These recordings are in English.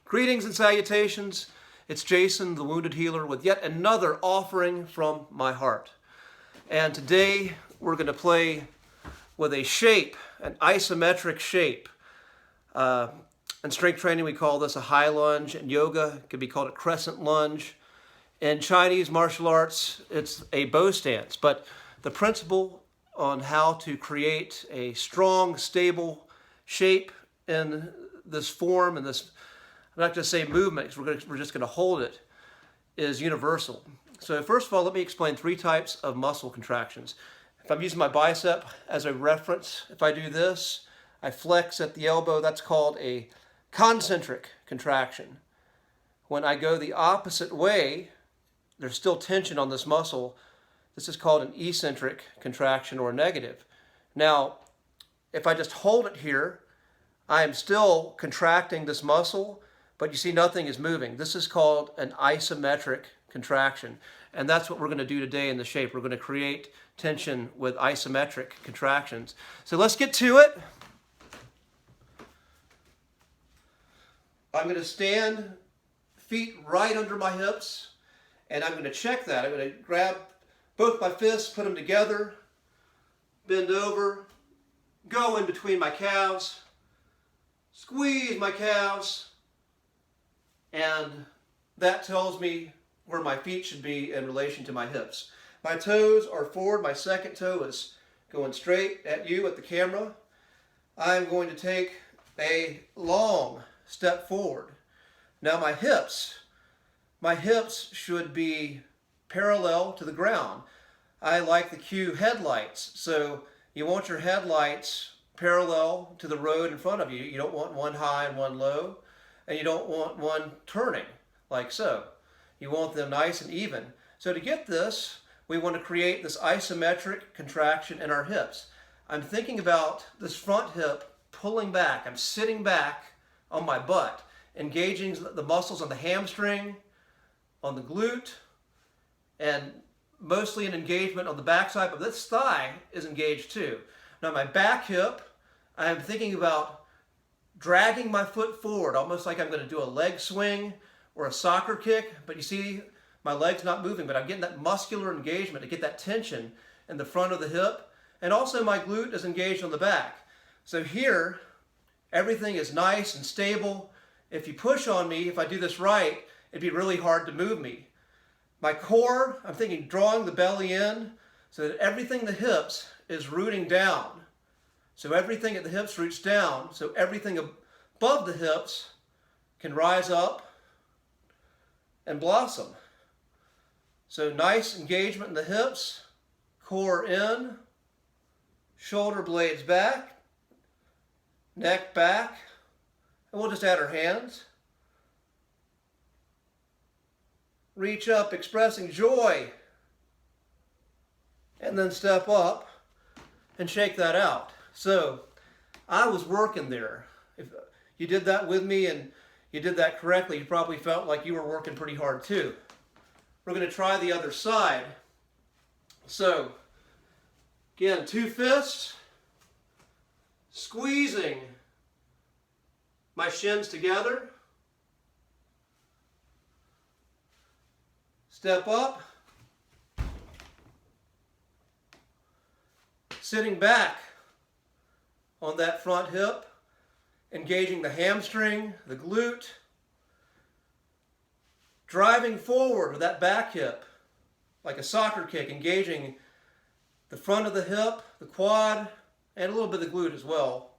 Greetings and salutations. It's Jason, the Wounded Healer, with yet another offering from my heart. And today we're going to play with a shape, an isometric shape. In strength training we call this a high lunge. In yoga it could be called a crescent lunge. In Chinese martial arts it's a bow stance. But the principle on how to create a strong, stable shape in this form, in this, I'm not going to say movement, because we're just going to hold it, is universal. So first of all, let me explain three types of muscle contractions. If I'm using my bicep as a reference, if I do this, I flex at the elbow, that's called a concentric contraction. When I go the opposite way, there's still tension on this muscle. This is called an eccentric contraction or negative. Now, if I just hold it here, I am still contracting this muscle, but you see nothing is moving. This is called an isometric contraction. And that's what we're going to do today in the shape. We're going to create tension with isometric contractions. So let's get to it. I'm going to stand feet right under my hips, and I'm going to check that. I'm going to grab both my fists, put them together, bend over, go in between my calves, squeeze my calves, and that tells me where my feet should be in relation to my hips. My toes are forward. My second toe is going straight at you, at the camera. I'm going to take a long step forward. Now my hips should be parallel to the ground. I like the cue headlights. So you want your headlights parallel to the road in front of you. You don't want one high and one low. And you don't want one turning, like so. You want them nice and even. So to get this, we want to create this isometric contraction in our hips. I'm thinking about this front hip pulling back. I'm sitting back on my butt, engaging the muscles on the hamstring, on the glute, and mostly an engagement on the backside, but this thigh is engaged too. Now my back hip, I'm thinking about dragging my foot forward, almost like I'm going to do a leg swing or a soccer kick, but you see my leg's not moving, but I'm getting that muscular engagement to get that tension in the front of the hip, and also my glute is engaged on the back. So here, everything is nice and stable. If you push on me, if I do this right, it'd be really hard to move me. My core, I'm thinking drawing the belly in so that everything in the hips is rooting down. So everything at the hips roots down, so everything above the hips can rise up and blossom. So nice engagement in the hips, core in, shoulder blades back, neck back, and we'll just add our hands. Reach up, expressing joy, and then step up and shake that out. So I was working there. If you did that with me and you did that correctly, you probably felt like you were working pretty hard too. We're going to try the other side. So again, two fists, squeezing my shins together. Step up. Sitting back on that front hip, engaging the hamstring, the glute, driving forward with that back hip, like a soccer kick, engaging the front of the hip, the quad, and a little bit of the glute as well.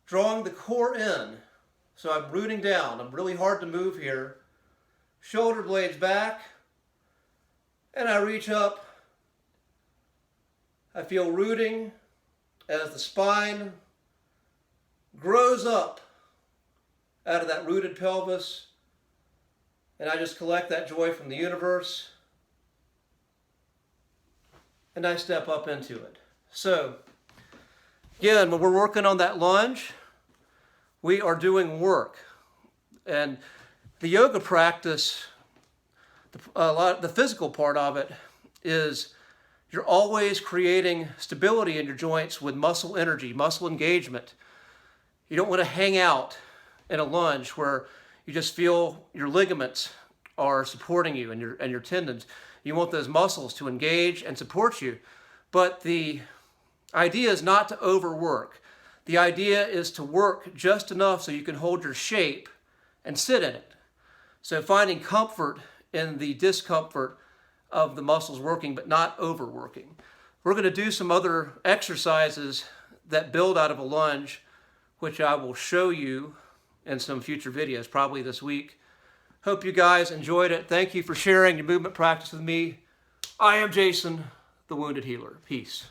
Drawing the core in, so I'm rooting down. I'm really hard to move here. Shoulder blades back, and I reach up. I feel rooting as the spine grows up out of that rooted pelvis, and I just collect that joy from the universe, and I step up into it. So, again, when we're working on that lunge, we are doing work. And the yoga practice, the physical part of it is you're always creating stability in your joints with muscle energy, muscle engagement. You don't want to hang out in a lunge where you just feel your ligaments are supporting you and your tendons. You want those muscles to engage and support you. But the idea is not to overwork. The idea is to work just enough so you can hold your shape and sit in it. So finding comfort in the discomfort of the muscles working, but not overworking. We're going to do some other exercises that build out of a lunge, which I will show you in some future videos, probably this week. Hope you guys enjoyed it. Thank you for sharing your movement practice with me. I am Jason, the Wounded Healer. Peace.